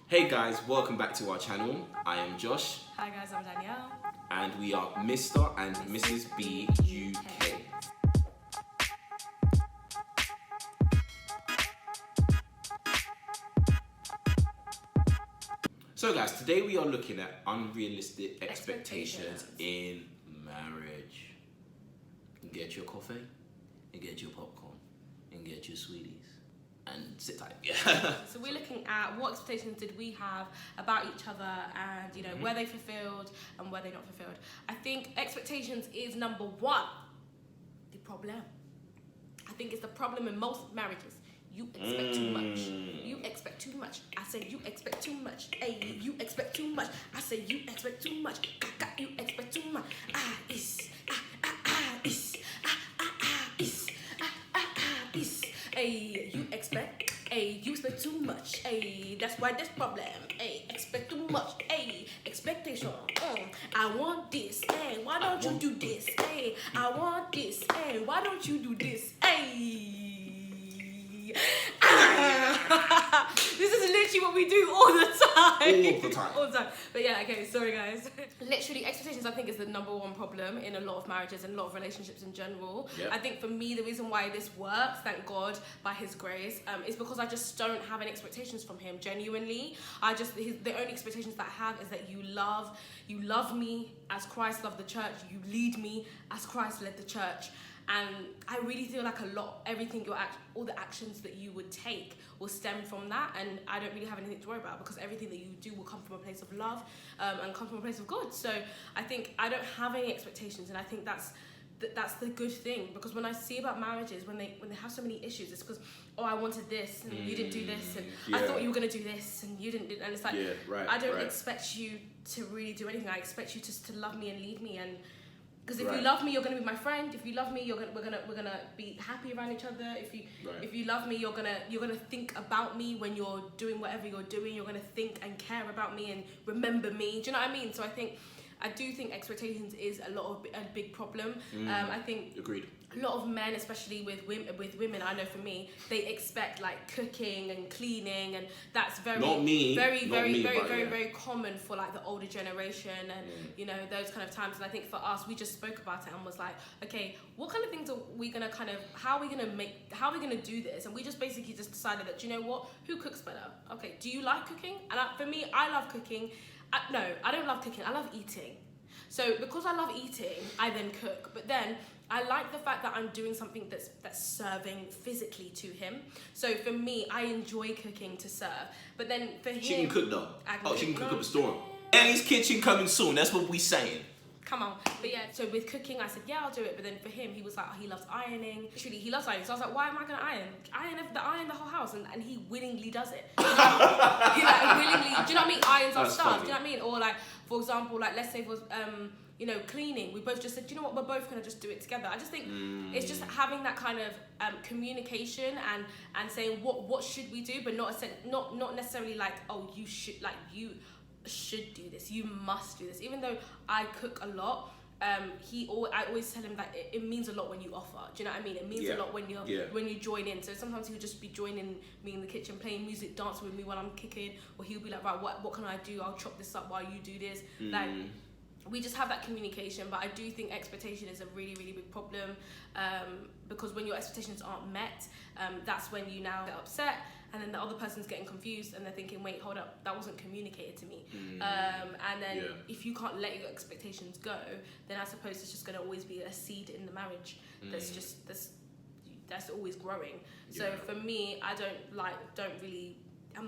Hey guys, welcome back to our channel. I am Josh. Hi guys, I'm Danielle. And we are Mr. and Mrs. B UK. So guys, today we are looking at unrealistic expectations in marriage. Get your coffee, and get your popcorn, and get your sweeties. And sit tight. Yeah. So we're looking at what expectations did we have about each other, and were they fulfilled and were they not fulfilled. I think expectations is number one. The problem. I think it's the problem in most marriages. You expect too much. You expect too much. I said you expect too much. Hey, you expect too much. I said you expect too much. You expect too much. Hey, you expect too much. Hey, that's why there's problem. Hey, expect too much. Hey, expectation. I want this. Hey, why don't you do this? Hey, I want this. Hey, why don't you do this? Hey. This is literally what we do all the time. All the time. But yeah, okay, sorry guys. Literally, expectations I think is the number one problem in a lot of marriages and a lot of relationships in general. Yep. I think for me, the reason why this works, thank God, by His grace, is because I just don't have any expectations from Him, genuinely. The only expectations that I have is that you love me as Christ loved the church, you lead me as Christ led the church. And I really feel like all the actions that you would take will stem from that, and I don't really have anything to worry about because everything that you do will come from a place of love and come from a place of God. So I think I don't have any expectations, and I think that's the good thing, because when I see about marriages, when they have so many issues, it's because, I wanted this and you didn't do this, and I thought you were going to do this and you didn't, and it's like, I don't expect you to really do anything. I expect you just to love me and lead me, and because if you love me, you're gonna be my friend. If you love me, we're gonna be happy around each other. If you love me, you're gonna think about me when you're doing whatever you're doing. You're gonna think and care about me and remember me. Do you know what I mean? So I do think expectations is a big problem. I think agreed. A lot of men, especially with women, I know for me, they expect like cooking and cleaning, and that's very common for like the older generation, and those kind of times. And I think for us, we just spoke about it and was like, okay, what kind of things are we gonna how are we gonna do this? And we just basically just decided that, who cooks better? Okay, do you like cooking? And for me, I love cooking. No, I don't love cooking. I love eating. So because I love eating, I then cook. But then I like the fact that I'm doing something that's serving physically to him. So for me, I enjoy cooking to serve. But then for him, she can cook though. She can cook up a storm. Annie's kitchen coming soon. That's what we saying. Come on. But yeah, so with cooking, I said, yeah, I'll do it. But then for him, he was like, he loves ironing. Literally, he loves ironing. So I was like, why am I going to iron? Iron the whole house. And he willingly does it. He willingly, do you know what I mean? Irons our stuff. Do you know what I mean? Or like, for example, like let's say it was, cleaning. We both just said, you know what, we're both going to just do it together. I just think it's just having that kind of communication and saying what should we do, but not necessarily like, you should do this, you must do this. Even though I cook a lot, I always tell him that it means a lot when you offer. Do you know what I mean? It means a lot when you join in. So sometimes he'll just be joining me in the kitchen, playing music, dancing with me while I'm cooking, or he'll be like, right, what can I do? I'll chop this up while you do this. Like, we just have that communication. But I do think expectation is a really, really big problem, because when your expectations aren't met, that's when you now get upset, and then the other person's getting confused and they're thinking, wait, hold up, that wasn't communicated to me. And then if you can't let your expectations go, then I suppose it's just going to always be a seed in the marriage that's always growing. So for me, I'm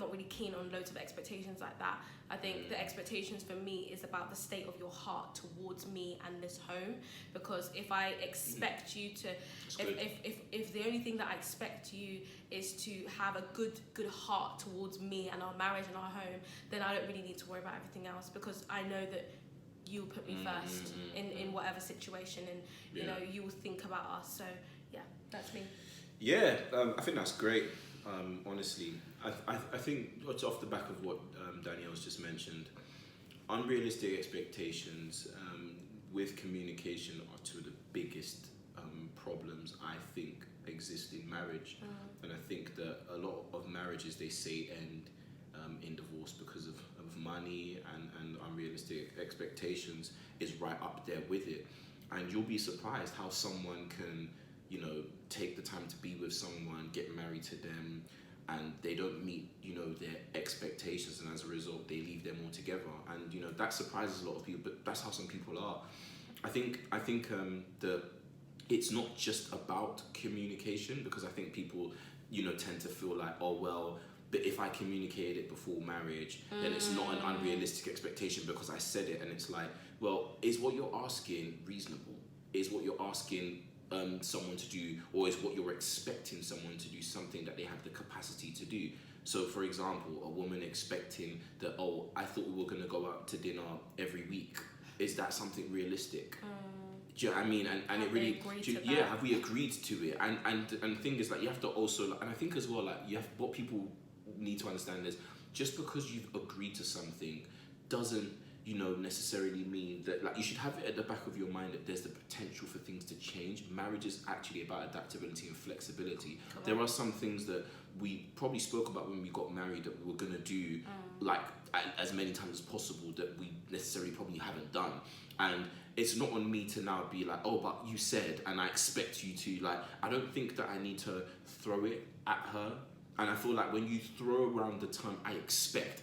not really keen on loads of expectations like that. I think the expectations for me is about the state of your heart towards me and this home. Because if I expect you to, if the only thing that I expect you is to have a good heart towards me and our marriage and our home, then I don't really need to worry about everything else, because I know that you'll put me first in whatever situation, and you will think about us. So yeah, that's me. Yeah, I think that's great. Honestly, I think what's off the back of what Danielle's just mentioned, unrealistic expectations with communication are two of the biggest problems I think exist in marriage. And I think that a lot of marriages, they say end in divorce because money and unrealistic expectations is right up there with it. And you'll be surprised how someone can, you know, take the time to be with someone, get married to them, and they don't meet, you know, their expectations, and as a result they leave them altogether. And you know, that surprises a lot of people, but that's how some people are. I think that it's not just about communication, because I think people, you know, tend to feel like, oh well, but if I communicated it before marriage, then it's not an unrealistic expectation because I said it. And it's like, well, is what you're asking reasonable? Is what you're asking someone to do, or is what you're expecting someone to do something that they have the capacity to do? So for example, a woman expecting that, oh, I thought we were going to go out to dinner every week. Is that something realistic? Do you know what I mean? And it really, have we agreed to it? And the thing is, like, you have to also, and I think as well, like, you have, what people need to understand is, just because you've agreed to something doesn't, you know, necessarily mean that, like, you should have it at the back of your mind that there's the potential for things to change. Marriage is actually about adaptability and flexibility. There are some things that we probably spoke about when we got married that we were going to do, like, as many times as possible, that we necessarily probably haven't done. And it's not on me to now be like, oh, but you said, and I expect you to, like, I don't think that I need to throw it at her. And I feel like when you throw around the term, I expect,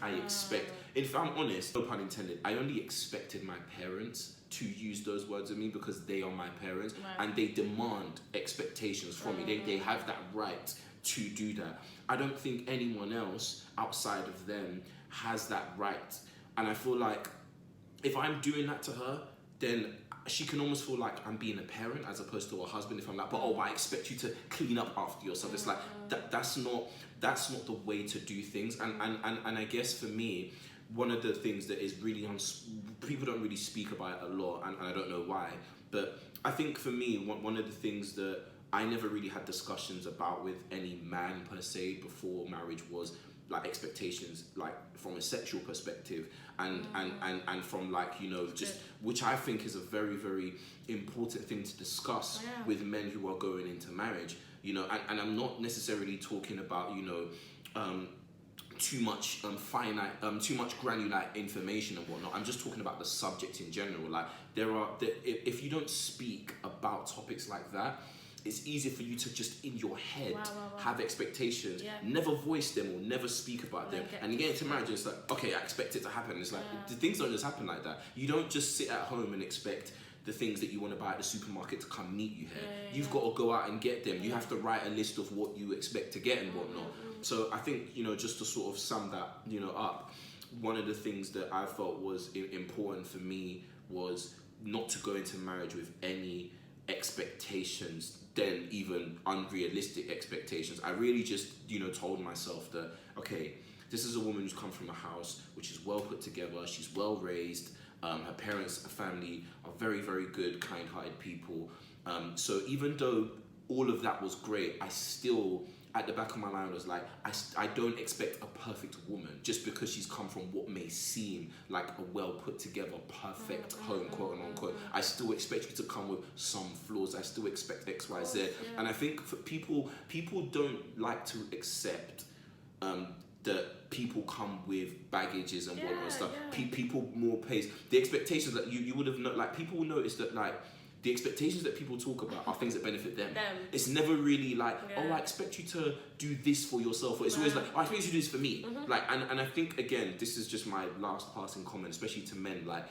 if I'm honest, no pun intended, I only expected my parents to use those words with me because they are my parents, and they demand expectations from me. They have that right to do that. I don't think anyone else outside of them has that right. And I feel like if I'm doing that to her, then she can almost feel like I'm being a parent as opposed to a husband. If I'm like, but oh, I expect you to clean up after yourself. It's like, that's not the way to do things. And I guess for me, one of the things that is really, people don't really speak about it a lot, and I don't know why, but I think for me, one of the things that I never really had discussions about with any man per se before marriage was like expectations, like from a sexual perspective, and from, like, you know, just, which I think is a very, very important thing to discuss with men who are going into marriage, you know. And I'm not necessarily talking about, you know, too much too much granular information and whatnot. I'm just talking about the subject in general. Like, if you don't speak about topics like that, it's easy for you to just in your head have expectations, never voice them or never speak about them. And you get into marriage and it's like, okay, I expect it to happen. It's like, the things don't just happen like that. You don't just sit at home and expect the things that you want to buy at the supermarket to come meet you here. You've got to go out and get them. You have to write a list of what you expect to get and whatnot. So I think, you know, just to sort of sum that, you know, up, one of the things that I felt was important for me was not to go into marriage with any expectations, then even unrealistic expectations. I really just, you know, told myself that, okay, this is a woman who's come from a house which is well put together, she's well raised, her parents, her family are very, very good, kind-hearted people. So even though all of that was great, I still, at the back of my mind, was like, I don't expect a perfect woman just because she's come from what may seem like a well put together, perfect home, quote unquote. I still expect you to come with some flaws. I still expect X, Y, Z. And I think for people don't like to accept that people come with baggages and whatnot stuff. People more pays the expectations that you would have known. Like, people will notice that, like, the expectations that people talk about are things that benefit them. It's never really like, oh, I expect you to do this for yourself. Or it's always like, oh, I expect you to do this for me. Like, and I think, again, this is just my last passing comment, especially to men. Like,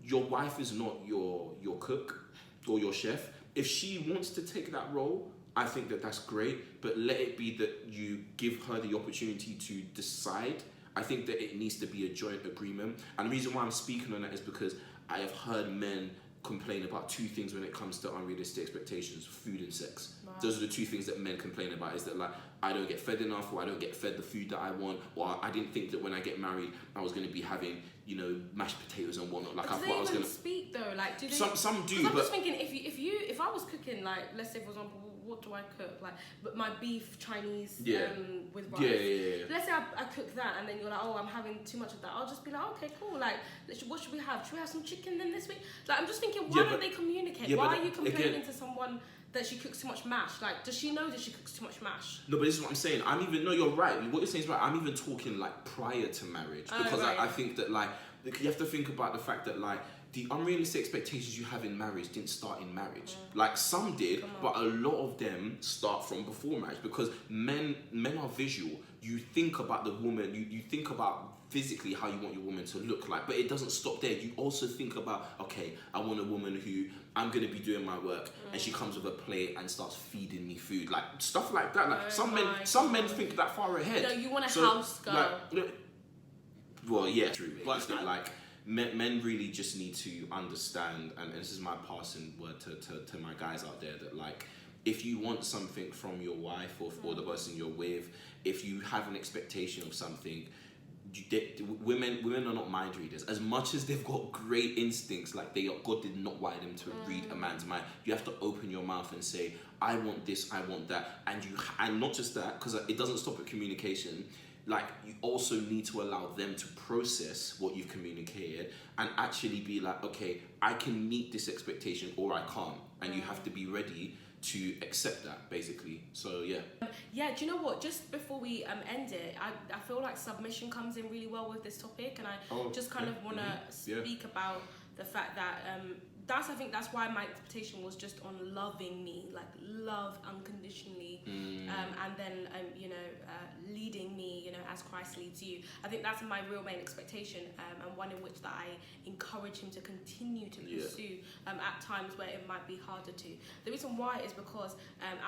your wife is not your cook or your chef. If she wants to take that role, I think that that's great. But let it be that you give her the opportunity to decide. I think that it needs to be a joint agreement. And the reason why I'm speaking on that is because I have heard men complain about two things when it comes to unrealistic expectations: food and sex. Those are the two things that men complain about, is that, like, I don't get fed enough, or I don't get fed the food that I want, or I didn't think that when I get married I was going to be having, you know, mashed potatoes and whatnot. Like, I thought I was going to speak though. Like, do they? Some do. I'm but just thinking, if I was cooking, like, let's say for example, what do I cook? Like, but my beef Chinese with rice. Let's say I cook that, and then you're like, oh, I'm having too much of that. I'll just be like, okay, cool. Like, what should we have? Should we have some chicken then this week? Like, I'm just thinking, why don't they communicate? Why are you complaining to someone that she cooks too much mash? Like, does she know that she cooks too much mash? No, but this is what I'm saying. No, you're right. What you're saying is right. I'm even talking like prior to marriage, because right. I think that like you have to think about the fact that like the unrealistic expectations you have in marriage didn't start in marriage. Like some did, but a lot of them start from before marriage, because men are visual. You think about the woman, you think about physically how you want your woman to look like, but it doesn't stop there. You also think about, okay, I want a woman who I'm going to be doing my work and she comes with a plate and starts feeding me food, like stuff like that. Like some men think that far ahead. No, you want a house girl. Like, well, yeah, true. But like men really just need to understand, and this is my passing word to my guys out there, that like, if you want something from your wife or the person you're with, if you have an expectation of something, women are not mind readers. As much as they've got great instincts, like God did not wire them to read a man's mind. You have to open your mouth and say, I want this, I want that, and not just that, because it doesn't stop at communication. Like, you also need to allow them to process what you've communicated and actually be like, okay, I can meet this expectation or I can't, and you have to be ready to accept that, basically. So yeah. Yeah, do you know what? Just before we end it, I feel like submission comes in really well with this topic, and I just kind of want to speak about the fact that I think that's why my expectation was just on loving me, like love unconditionally, and then leading me, as Christ leads you. I think that's my real main expectation, and one in which that I encourage him to continue to pursue at times where it might be harder to. The reason why is because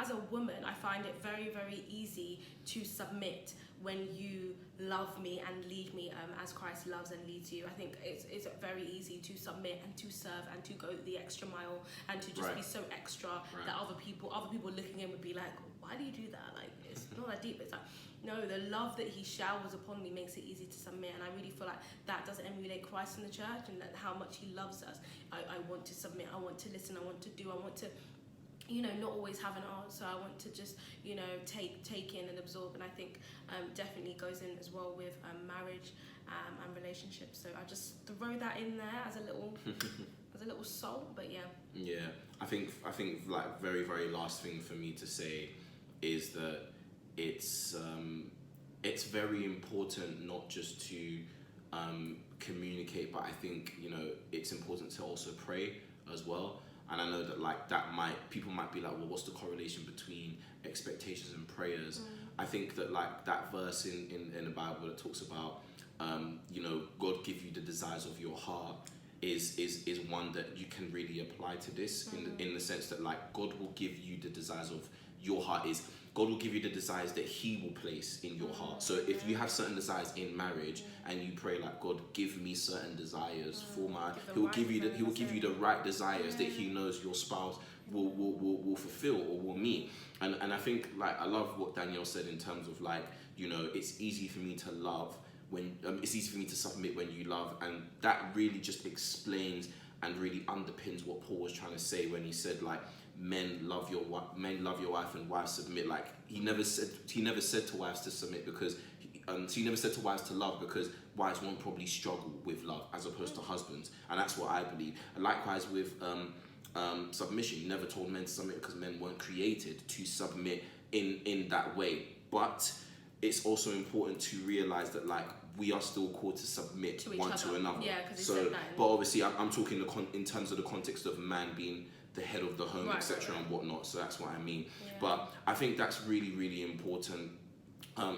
as a woman, I find it very, very easy to submit when you love me and lead me as Christ loves and leads you. I think it's very easy to submit and to serve and to go the extra mile and to just be so extra that other people looking in would be like, why do you do that? Like, it's not that deep. It's like, no, the love that he showers upon me makes it easy to submit, and I really feel like that does emulate Christ in the church, and that how much he loves us. I want to submit, I want to listen, I want to do, I want to not always have an answer. I want to just, take in and absorb. And I think definitely goes in as well with marriage and relationships. So I just throw that in there as a little salt. But yeah. Yeah, I think like very, very last thing for me to say is that it's very important not just to communicate, but I think it's important to also pray as well. And I know that like people might be like, well, what's the correlation between expectations and prayers? I think that like that verse in the Bible that talks about, God give you the desires of your heart is one that you can really apply to this in the sense that like God will give you the desires of your heart. God will give you the desires that he will place in your heart. So if you have certain desires in marriage and you pray like, God, give me certain desires for he will give you the right desires that he knows your spouse will fulfill or will meet. And I think like I love what Danielle said in terms of like, it's easy for me to love when it's easy for me to submit when you love, and that really just explains and really underpins what Paul was trying to say when he said like, men love your wife and wives submit. Like he never said to wives to submit because he never said to wives to love, because wives won't probably struggle with love as opposed to husbands, and that's what I believe. And likewise with submission, he never told men to submit because men weren't created to submit in that way. But it's also important to realize that like we are still called to submit to one to another. Yeah, because he said that. But obviously I'm talking in terms of the context of man being the head of the home, etc. and whatnot. So that's what I mean. Yeah. But I think that's really, really important.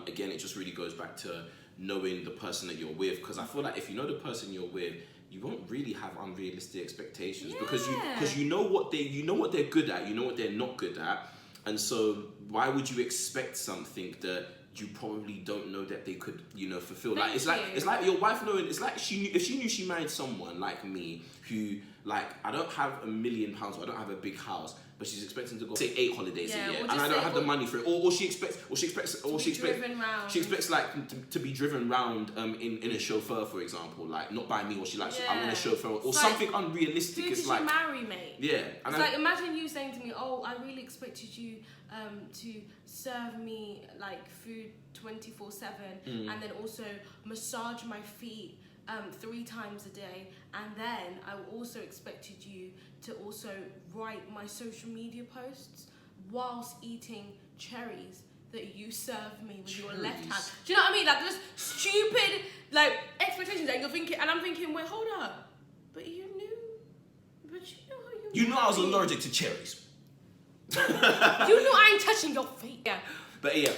Again, it just really goes back to knowing the person that you're with, because I feel like if you know the person you're with, you won't really have unrealistic expectations because you know what they're good at, you know what they're not good at, and so why would you expect something that you probably don't know that they could, fulfill? It's like your wife knowing. It's like if she knew she married someone like me who, like, I don't have $1 million or I don't have a big house, but she's expecting to go say 8 holidays a year, and I don't have the money for it, or she expects like to be driven around in a chauffeur, for example, like not by me, or she likes I want a chauffeur or something unrealistic. Who it's did like you marry, mate? Yeah, and it's like imagine you saying to me, "Oh, I really expected you to serve me like food 24/7, and then also massage my feet 3 times a day, and then I also expected you to also write my social media posts whilst eating cherries that you serve me with your left hand. Do you know what I mean? Like, just stupid, like, expectations. And you're thinking, and I'm thinking, wait, hold up. But you knew how you. You know I was allergic to cherries. You know I ain't touching your feet. Yeah. But yeah,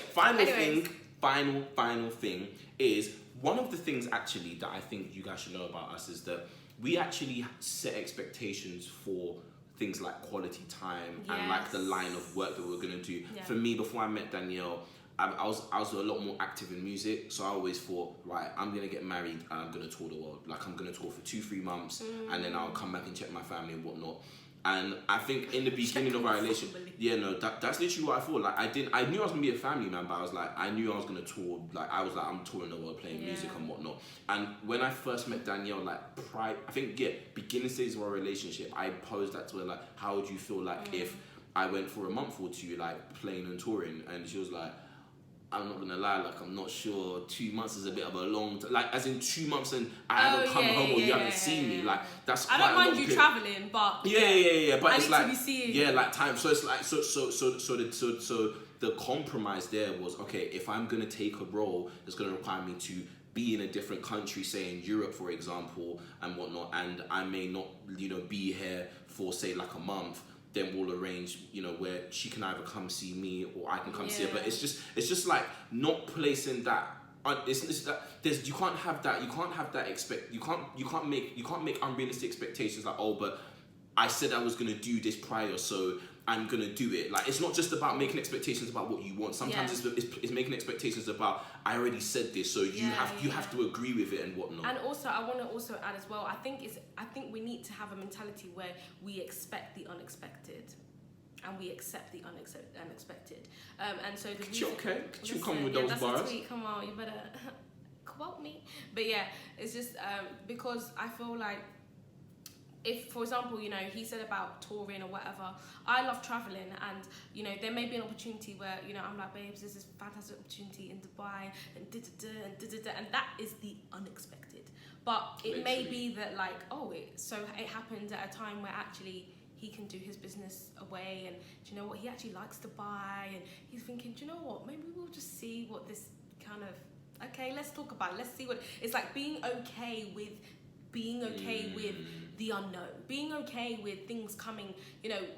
final thing is, one of the things actually that I think you guys should know about us is that we actually set expectations for things like quality time and like the line of work that we're gonna do. Yeah. For me, before I met Danielle, I was a lot more active in music, so I always thought, right, I'm gonna get married and I'm gonna tour the world. Like, I'm gonna tour for 2-3 months and then I'll come back and check my family and whatnot. And I think in the beginning of our relationship, that's literally what I thought. Like, I knew I was gonna be a family man, but I knew I was gonna tour. Like, I was like, I'm touring the world, playing music and whatnot. And when I first met Danielle, like, beginning stages of our relationship, I posed that to her, like, how would you feel like if I went for a month or 2, like, playing and touring? And she was like, I'm not gonna lie, like, I'm not sure. 2 months is a bit of a long time. Like, as in 2 months and I haven't come home or you haven't seen me. Like, that's quite a long I don't mind you traveling, but but I it's need like to be seeing. Yeah, like time. So it's like so the compromise there was, okay, if I'm gonna take a role that's gonna require me to be in a different country, say in Europe, for example, and whatnot, and I may not, be here for, say, like a month, then we'll arrange, where she can either come see me or I can come see her. But it's just like not placing that. It's that you can't have that. You can't make unrealistic expectations. Like, oh, but I said I was gonna do this prior, so I'm gonna do it. Like, it's not just about making expectations about what you want. Sometimes it's making expectations about, I already said this, so you have to agree with it and whatnot. And also, I want to also add as well, I think we need to have a mentality where we expect the unexpected and we accept the unexpected. And so the reason, Could you come with those bars? Come on, you better quote me. But yeah, it's just because I feel like, if, for example, he said about touring or whatever, I love traveling, and there may be an opportunity where I'm like, babes, there's this fantastic opportunity in Dubai and and that is the unexpected. But it may be that, like, it happened at a time where actually he can do his business away, and do you know what, he actually likes Dubai, and he's thinking, do you know what, maybe we'll just see what this kind of, okay, let's talk about it, let's see what it's like, being okay with the unknown, being okay with things coming.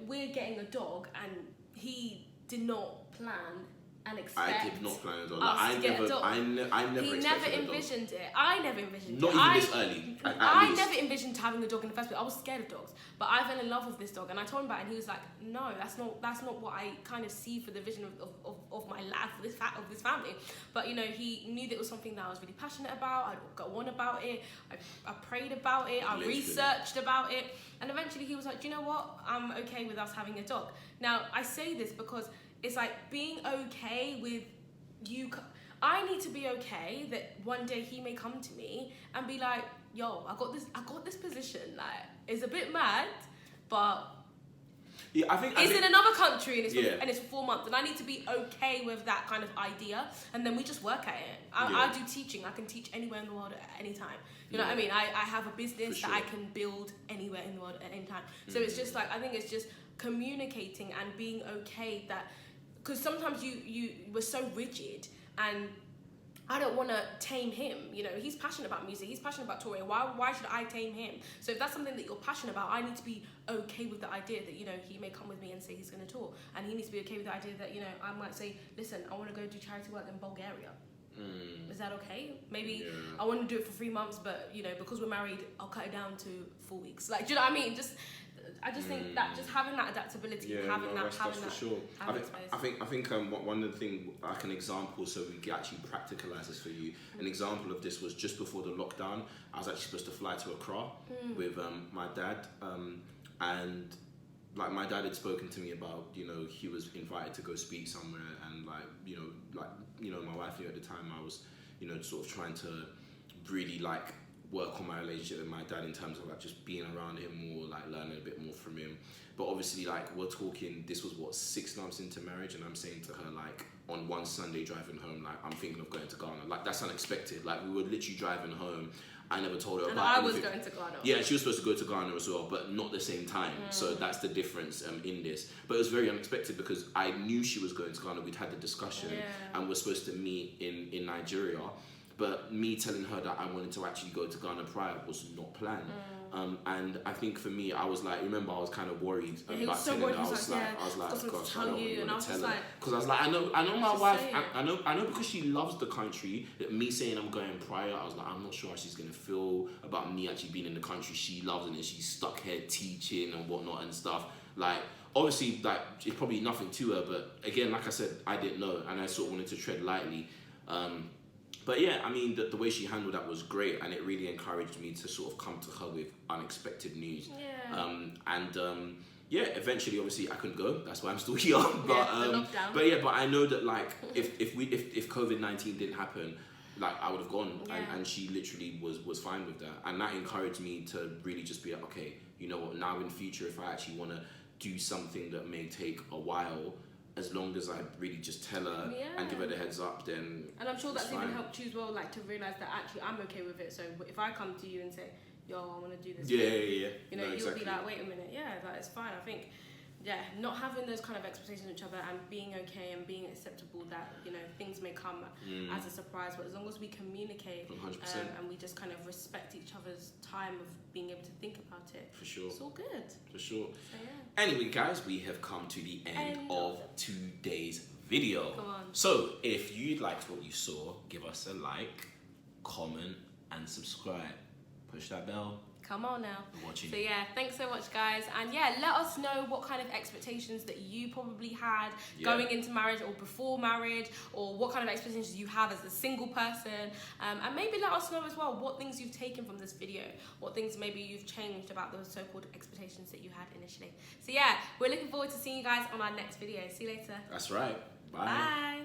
We're getting a dog, and he did not plan and expect. I did not plan a dog. I never. He never envisioned it. I never envisioned it. Not even this early. I never envisioned having a dog in the first place. I was scared of dogs, but I fell in love with this dog, and I told him about it, and he was like, "No, that's not what I kind of see for the vision of my life, of this family." But he knew that it was something that I was really passionate about. I'd go on about it. I prayed about it. I researched about it, and eventually he was like, "Do you know what? I'm okay with us having a dog." Now I say this because it's like being okay with you. I need to be okay that one day he may come to me and be like, "Yo, I got this position. Like, it's a bit mad, but I think it's in another country and it's for 4 months, and I need to be okay with that kind of idea, and then we just work at it. I do teaching. I can teach anywhere in the world at any time. You know what I mean? I have a business that I can build anywhere in the world at any time. So it's just like, I think it's just communicating and being okay that, because sometimes you were so rigid, and I don't want to tame him. He's passionate about music. He's passionate about touring. Why should I tame him? So if that's something that you're passionate about, I need to be okay with the idea that, he may come with me and say he's going to tour. And he needs to be okay with the idea that, I might say, listen, I want to go do charity work in Bulgaria. Is that okay? Maybe I want to do it for 3 months, but, because we're married, I'll cut it down to 4 weeks. Like, do you know what I mean? I just think that just having that adaptability, that's for sure. I think one of the things, like an example, so we can actually practicalize this for you. An example of this was just before the lockdown. I was actually supposed to fly to Accra with my dad, and like my dad had spoken to me about, he was invited to go speak somewhere, and my wife knew at the time I was, sort of trying to really work on my relationship with my dad in terms of just being around him more, learning a bit more from him. But obviously we're talking, this was 6 months into marriage, and I'm saying to her on one Sunday driving home, I'm thinking of going to Ghana. That's unexpected. We were literally driving home. I never told her and about I was anything. going to Ghana. Yeah, she was supposed to go to Ghana as well, but not the same time. So that's the difference in this. But it was very unexpected because I knew she was going to Ghana. We'd had the discussion and we're supposed to meet in Nigeria. But me telling her that I wanted to actually go to Ghana prior was not planned. And I think for me, I was like, remember, I was kind of worried about telling her. I was like, gosh, I don't really want to tell her. Because I was like, I know my wife, I know because she loves the country, that me saying I'm going prior, I was like, I'm not sure how she's going to feel about me actually being in the country she loves and then she's stuck here teaching and whatnot and stuff. Like, obviously, like, it's probably nothing to her, but again, like I said, I didn't know, and I sort of wanted to tread lightly. But yeah, I mean, the way she handled that was great, and it really encouraged me to sort of come to her with unexpected news. Yeah. Eventually, obviously, I couldn't go. That's why I'm still here. But I know that like if COVID-19 didn't happen, like I would have gone, and she literally was fine with that, and that encouraged me to really just be like, okay, you know what? Now in future, if I actually want to do something that may take a while, as long as I really just tell her and give her the heads up, then. And I'm sure that's even helped you as well, like to realize that actually I'm okay with it. So if I come to you and say, yo, I want to do this. Yeah. You know, you'll be like, wait a minute, that is fine. I think, not having those kind of expectations of each other and being okay and being acceptable that, you know, things may come as a surprise, but as long as we communicate 100%. And we just kind of respect each other's time of being able to think about it. For sure. It's all good. For sure. So, Anyway, guys, we have come to the end of today's video. Come on. So, if you liked what you saw, give us a like, comment, and subscribe. Push that bell. Come on now. Watching. So thanks so much, guys, and let us know what kind of expectations that you probably had going into marriage or before marriage, or what kind of expectations you have as a single person, and maybe let us know as well what things you've taken from this video, what things maybe you've changed about those so-called expectations that you had initially. So we're looking forward to seeing you guys on our next video. See you later. That's right. Bye. Bye.